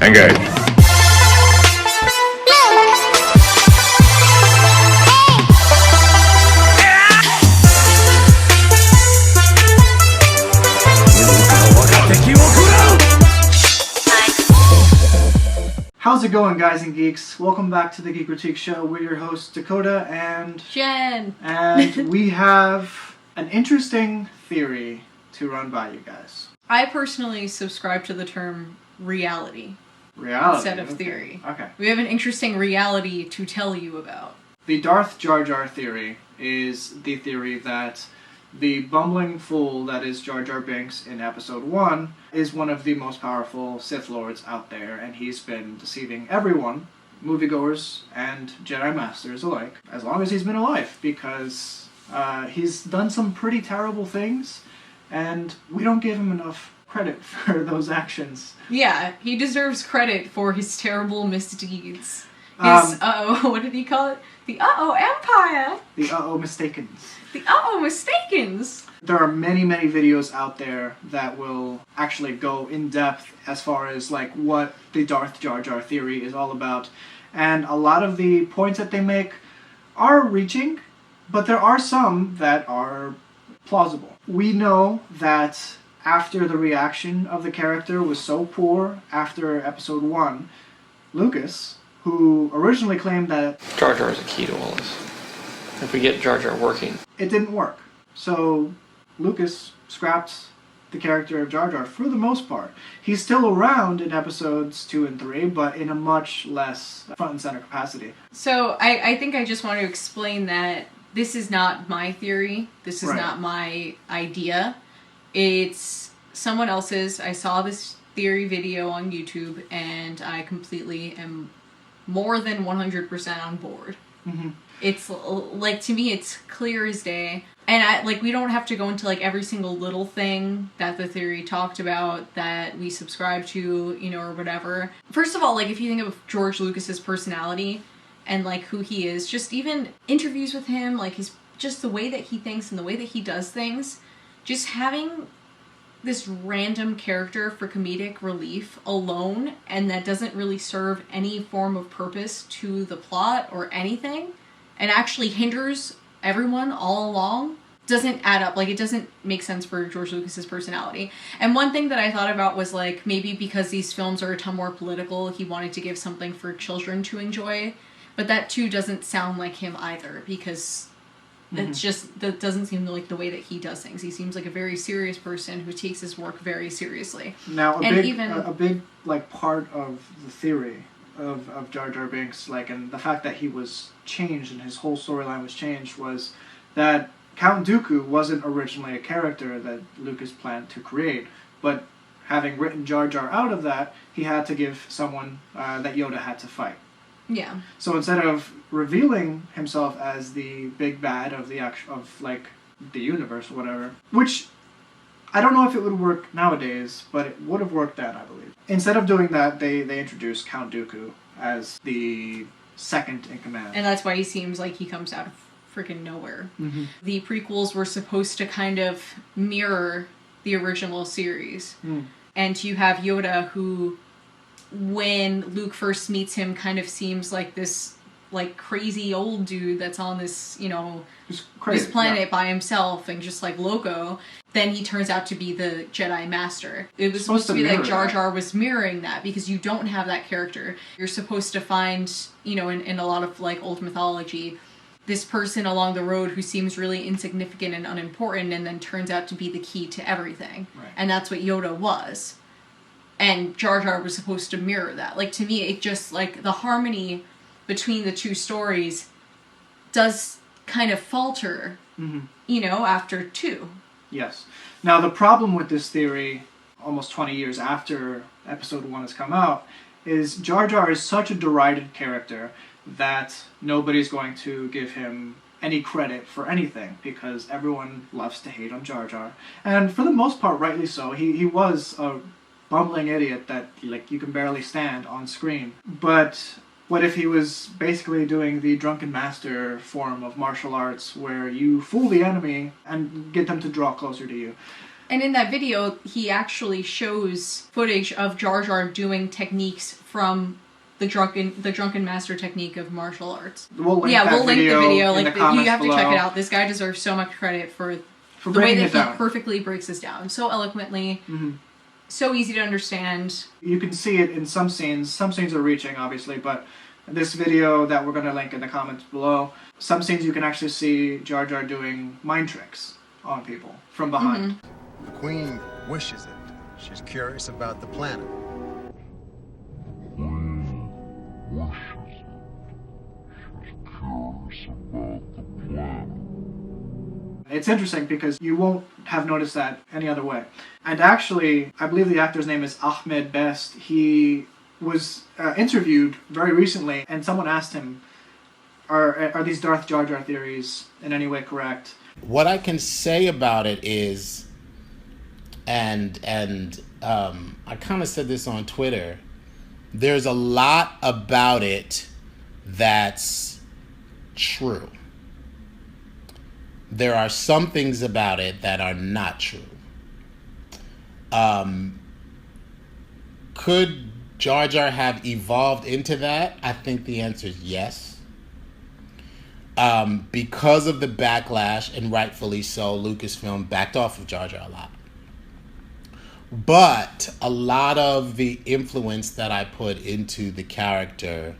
Engage. How's it going, guys and geeks? Welcome back to the Geek Critique Show. We're your hosts, Dakota and Jen. And we have an interesting theory to run by you guys. I personally subscribe to the term reality. Reality? Instead of theory. Okay. We have an interesting reality to tell you about. The Darth Jar Jar theory is the theory that the bumbling fool that is Jar Jar Binks in Episode 1 is one of the most powerful Sith Lords out there, and he's been deceiving everyone, moviegoers and Jedi Masters alike, as long as he's been alive, because he's done some pretty terrible things, and we don't give him enough credit for those actions. Yeah, he deserves credit for his terrible misdeeds. His, what did he call it? The Empire! The mistakens. The mistakens! There are many, many videos out there that will actually go in depth as far as like what the Darth Jar Jar theory is all about. And a lot of the points that they make are reaching, but there are some that are plausible. We know that after the reaction of the character was so poor after Episode 1, Lucas, who originally claimed that Jar Jar is a key to all this. If we get Jar Jar working, it didn't work. So Lucas scrapped the character of Jar Jar for the most part. He's still around in Episodes 2 and 3, but in a much less front and center capacity. So I think I just want to explain that this is not my theory. This is Right. not my idea. It's someone else's. I saw this theory video on YouTube, and I completely am more than 100% on board. Mm-hmm. It's like, to me, it's clear as day. And we don't have to go into like every single little thing that the theory talked about that we subscribe to, or whatever. First of all, like, if you think of George Lucas's personality and like who he is, just even interviews with him, like just the way that he thinks and the way that he does things, just having this random character for comedic relief alone, and that doesn't really serve any form of purpose to the plot or anything, and actually hinders everyone all along, doesn't add up. Like, it doesn't make sense for George Lucas's personality. And one thing that I thought about was, like, maybe because these films are a ton more political, he wanted to give something for children to enjoy, but that too doesn't sound like him either, because it's just, that doesn't seem like the way that he does things. He seems like a very serious person who takes his work very seriously. Now, a big like part of the theory of Jar Jar Binks, like, and the fact that he was changed and his whole storyline was changed, was that Count Dooku wasn't originally a character that Lucas planned to create, but having written Jar Jar out of that, he had to give someone that Yoda had to fight. Yeah. So instead of revealing himself as the big bad of the universe or whatever, which I don't know if it would work nowadays, but it would have worked then, I believe. Instead of doing that, they introduced Count Dooku as the second in command. And that's why he seems like he comes out of freaking nowhere. Mm-hmm. The prequels were supposed to kind of mirror the original series. And you have Yoda, who, when Luke first meets him, kind of seems like this like crazy old dude that's on this, Just crazy, this planet by himself and just like loco. Then he turns out to be the Jedi Master. It was supposed to be like Jar Jar was mirroring that, because you don't have that character. You're supposed to find, in a lot of like old mythology, this person along the road who seems really insignificant and unimportant, and then turns out to be the key to everything. Right. And that's what Yoda was. And Jar Jar was supposed to mirror that. Like, to me, it just, like, the harmony between the two stories does kind of falter, after 2. Yes. Now, the problem with this theory, almost 20 years after Episode 1 has come out, is Jar Jar is such a derided character that nobody's going to give him any credit for anything, because everyone loves to hate on Jar Jar. And for the most part, rightly so. He was a bumbling idiot that you can barely stand on screen. But what if he was basically doing the drunken master form of martial arts, where you fool the enemy and get them to draw closer to you? And in that video, he actually shows footage of Jar Jar doing techniques from the drunken master technique of martial arts. We'll link the video. In Like, the comments you have to check below. it out. This guy deserves so much credit for the way breaking that it he down. perfectly breaks this down. So eloquently. Mm-hmm. So easy to understand. You can see it in some scenes. Some scenes are reaching, obviously, but this video that we're going to link in the comments below, some scenes you can actually see Jar Jar doing mind tricks on people from behind. Mm-hmm. The Queen wishes it. She's curious about the planet. It's interesting because you won't have noticed that any other way. And actually, I believe the actor's name is Ahmed Best. He was interviewed very recently, and someone asked him, are these Darth Jar Jar theories in any way correct? What I can say about it is, and I kind of said this on Twitter, there's a lot about it that's true. There are some things about it that are not true. Could Jar Jar have evolved into that? I think the answer is yes. Because of the backlash, and rightfully so, Lucasfilm backed off of Jar Jar a lot. But a lot of the influence that I put into the character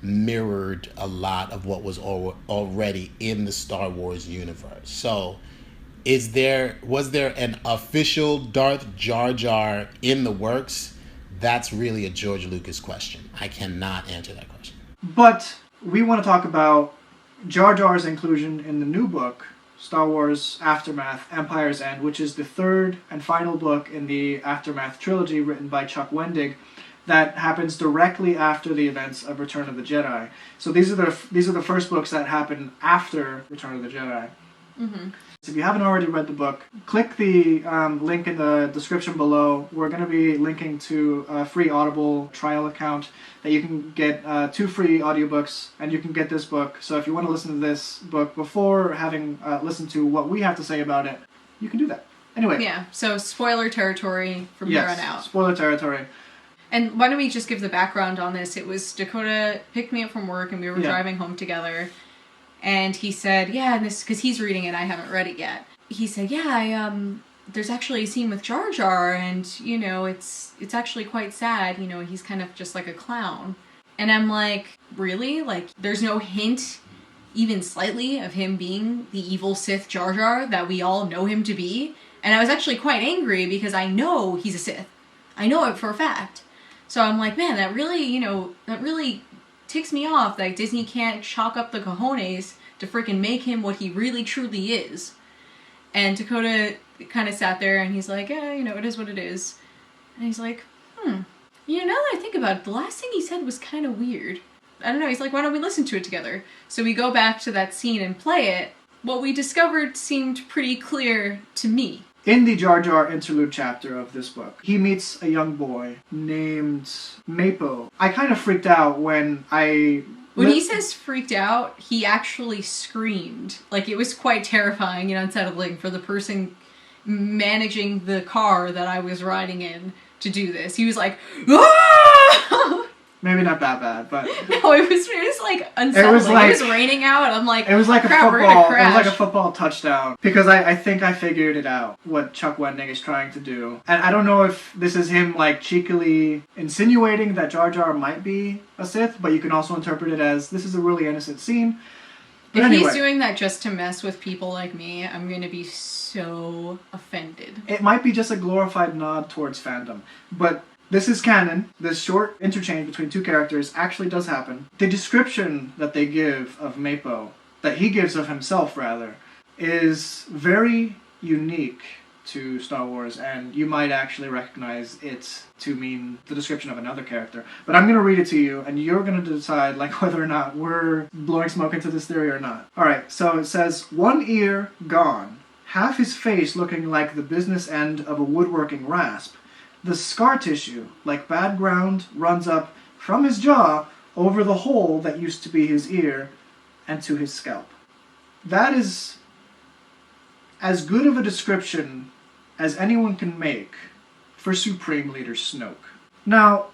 mirrored a lot of what was already in the Star Wars universe. So, was there an official Darth Jar Jar in the works? That's really a George Lucas question. I cannot answer that question. But we want to talk about Jar Jar's inclusion in the new book, Star Wars Aftermath, Empire's End, which is the third and final book in the Aftermath trilogy written by Chuck Wendig, that happens directly after the events of Return of the Jedi. So these are the first books that happen after Return of the Jedi. Mm-hmm. So if you haven't already read the book, click the link in the description below. We're going to be linking to a free Audible trial account that you can get 2 free audiobooks, and you can get this book. So if you want to listen to this book before having listened to what we have to say about it, you can do that. Anyway. Yeah, so spoiler territory from here on out. Spoiler territory. And why don't we just give the background on this? It was Dakota picked me up from work and we were driving home together. And he said, yeah, and this, because he's reading it, I haven't read it yet. He said, yeah, there's actually a scene with Jar Jar, and, you know, it's actually quite sad. You know, he's kind of just like a clown. And I'm like, really? Like, there's no hint, even slightly, of him being the evil Sith Jar Jar that we all know him to be? And I was actually quite angry because I know he's a Sith. I know it for a fact. So I'm like, man, that really ticks me off that Disney can't chalk up the cojones to freaking make him what he really truly is. And Dakota kind of sat there and he's like, yeah, you know, it is what it is. And he's like, you know, now that I think about it, the last thing he said was kind of weird. I don't know, he's like, why don't we listen to it together? So we go back to that scene and play it. What we discovered seemed pretty clear to me. In the Jar Jar interlude chapter of this book, he meets a young boy named Mapo. I kind of freaked out when he says freaked out, he actually screamed. Like, it was quite terrifying and unsettling for the person managing the car that I was riding in to do this. He was like, ah! Maybe not that bad, but no, it was like unsettling. It was raining out, and I'm like, it was like crap, a football. we're gonna It was crash. like a football touchdown because I think I figured it out what Chuck Wendig is trying to do, and I don't know if this is him like cheekily insinuating that Jar Jar might be a Sith, but you can also interpret it as this is a really innocent scene. But if anyway, he's doing that just to mess with people like me, I'm gonna be so offended. It might be just a glorified nod towards fandom, but this is canon. This short interchange between two characters actually does happen. The description that they give of Mapo, that he gives of himself rather, is very unique to Star Wars, and you might actually recognize it to mean the description of another character. But I'm going to read it to you, and you're going to decide like whether or not we're blowing smoke into this theory or not. Alright, so it says, one ear gone, half his face looking like the business end of a woodworking rasp. The scar tissue, like bad ground, runs up from his jaw over the hole that used to be his ear and to his scalp. That is as good of a description as anyone can make for Supreme Leader Snoke. Now,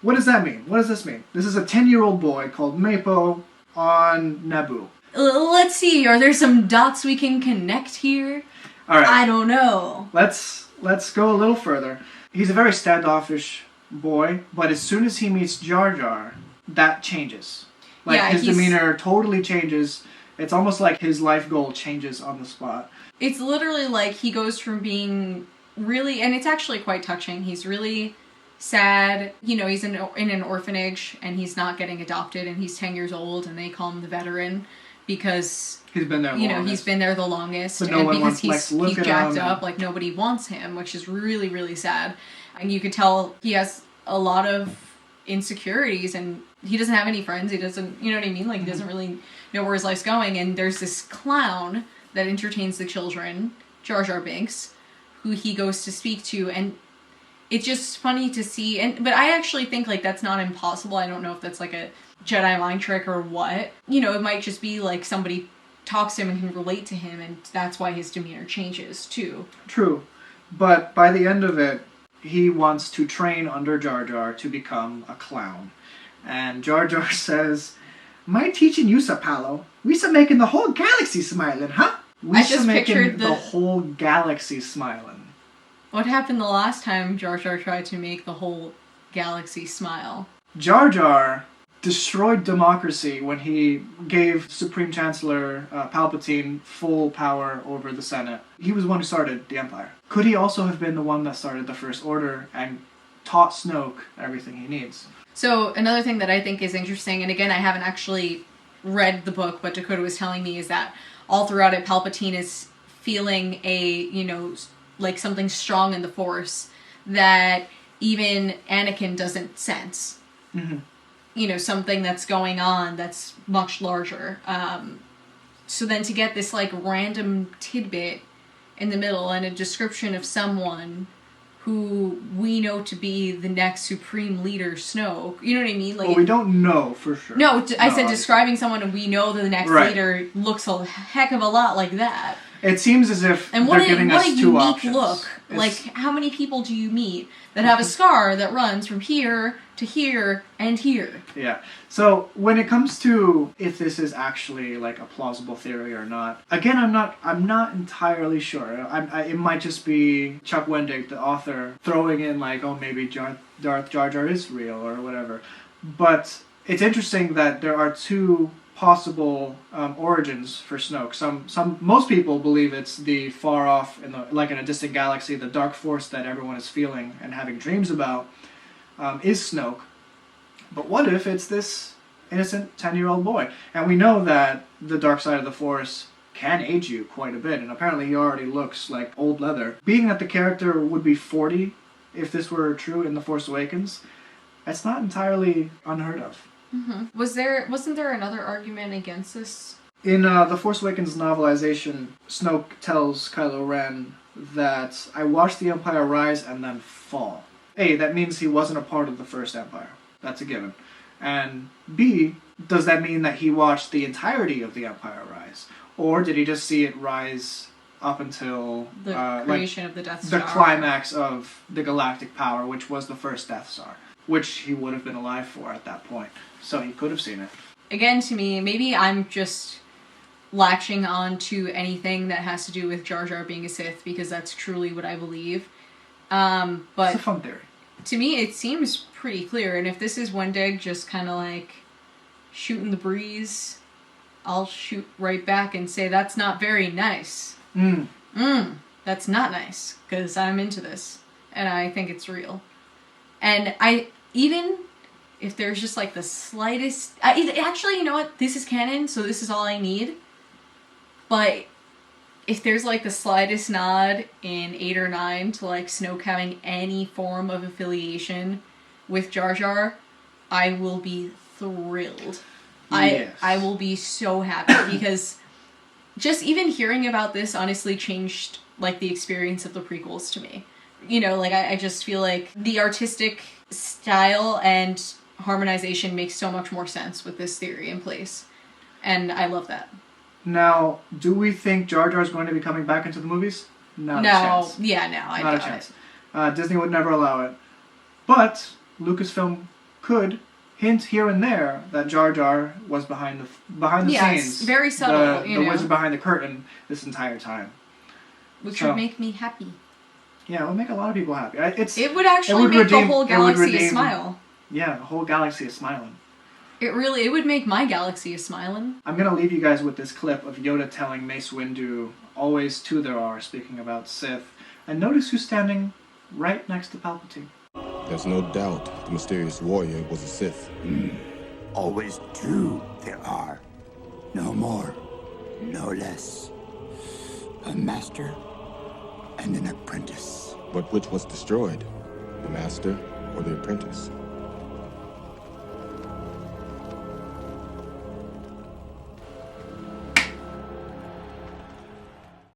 what does that mean? What does this mean? This is a 10-year-old boy called Mappo on Naboo. Let's see, are there some dots we can connect here? All right. I don't know. Let's go a little further. He's a very standoffish boy, but as soon as he meets Jar Jar, that changes. Like, Yeah, his he's- demeanor totally changes. It's almost like his life goal changes on the spot. It's literally like he goes from being really, and it's actually quite touching, he's really sad. You know, he's in an orphanage, and he's not getting adopted, and he's 10 years old, and they call him the veteran because... He's been there the You know, longest. he's been there the longest, But no and one because wants, like, look he's at jacked him up, and- like nobody wants him, which is really, really sad. And you could tell he has a lot of insecurities, and he doesn't have any friends. He doesn't, you know what I mean? Like, he doesn't really know where his life's going. And there's this clown that entertains the children, Jar Jar Binks, who he goes to speak to, and it's just funny to see. But I actually think, like, that's not impossible. I don't know if that's like a Jedi mind trick or what. You know, it might just be like somebody talks to him and can relate to him, and that's why his demeanor changes too. True. But by the end of it, he wants to train under Jar Jar to become a clown. And Jar Jar says, "My teaching you, Sapalo, we making the whole galaxy smiling, huh? We I just making pictured the the- whole galaxy smiling." What happened the last time Jar Jar tried to make the whole galaxy smile? Jar Jar destroyed democracy when he gave Supreme Chancellor Palpatine full power over the Senate. He was the one who started the Empire. Could he also have been the one that started the First Order and taught Snoke everything he needs? So another thing that I think is interesting, and again, I haven't actually read the book, but Dakota was telling me, is that all throughout it, Palpatine is feeling like something strong in the Force that even Anakin doesn't sense. Mm-hmm. You know, something that's going on that's much larger. So then to get this, like, random tidbit in the middle and a description of someone who we know to be the next Supreme Leader Snoke, you know what I mean? Like, Well, we don't know for sure. No, I said obviously. describing someone and we know that the next Right. leader looks a heck of a lot like that. It seems as if And they're giving what us a two unique options. look. It's- Like, how many people do you meet that have a scar that runs from here to here and here? Yeah. So when it comes to if this is actually like a plausible theory or not, again, I'm not entirely sure. It might just be Chuck Wendig, the author, throwing in like, oh, maybe Darth Jar Jar is real or whatever. But it's interesting that there are two possible origins for Snoke. Most people believe it's the far off, in a distant galaxy, the dark force that everyone is feeling and having dreams about is Snoke. But what if it's this innocent 10-year-old boy? And we know that the dark side of the Force can age you quite a bit, and apparently he already looks like old leather. Being that the character would be 40 if this were true in The Force Awakens, that's not entirely unheard of. Mm-hmm. Wasn't there another argument against this? In the Force Awakens novelization, Snoke tells Kylo Ren that I watched the Empire rise and then fall. A, that means he wasn't a part of the First Empire. That's a given. And B, does that mean that he watched the entirety of the Empire rise? Or did he just see it rise up until The creation of the Death the Star. climax of the galactic power, which was the first Death Star, which he would have been alive for at that point. So he could have seen it. Again, to me, maybe I'm just latching on to anything that has to do with Jar Jar being a Sith, because that's truly what I believe. It's But a fun theory. to me, it seems pretty clear. And if this is Wendig just kind of like shooting the breeze, I'll shoot right back and say that's not very nice. That's not nice, because I'm into this and I think it's real. And even if there's just like the slightest, actually, you know what? This is canon, so this is all I need. But if there's like the slightest nod in 8 or 9 to like Snoke having any form of affiliation with Jar Jar, I will be thrilled. Yes. I will be so happy, because just even hearing about this honestly changed like the experience of the prequels to me. You know, like I just feel like the artistic style and harmonization makes so much more sense with this theory in place. And I love that. Now, do we think Jar Jar is going to be coming back into the movies? Not a No, chance. yeah, no, I Not a doubt chance. it. Disney would never allow it. But Lucasfilm could hint here and there that Jar Jar was behind the Yes, scenes. very subtle, The you know. wizard behind the curtain this entire time. Which So- would make me happy. Yeah, it would make a lot of people happy. It would actually would make redeem- the whole it would galaxy redeem- smile. Yeah, the whole galaxy is smiling. It would make my galaxy a smiling. I'm going to leave you guys with this clip of Yoda telling Mace Windu, always two there are, speaking about Sith. And notice who's standing right next to Palpatine. There's no doubt the mysterious warrior was a Sith. Always two there are. No more, no less. A master and an apprentice. But which was destroyed? The master or the apprentice?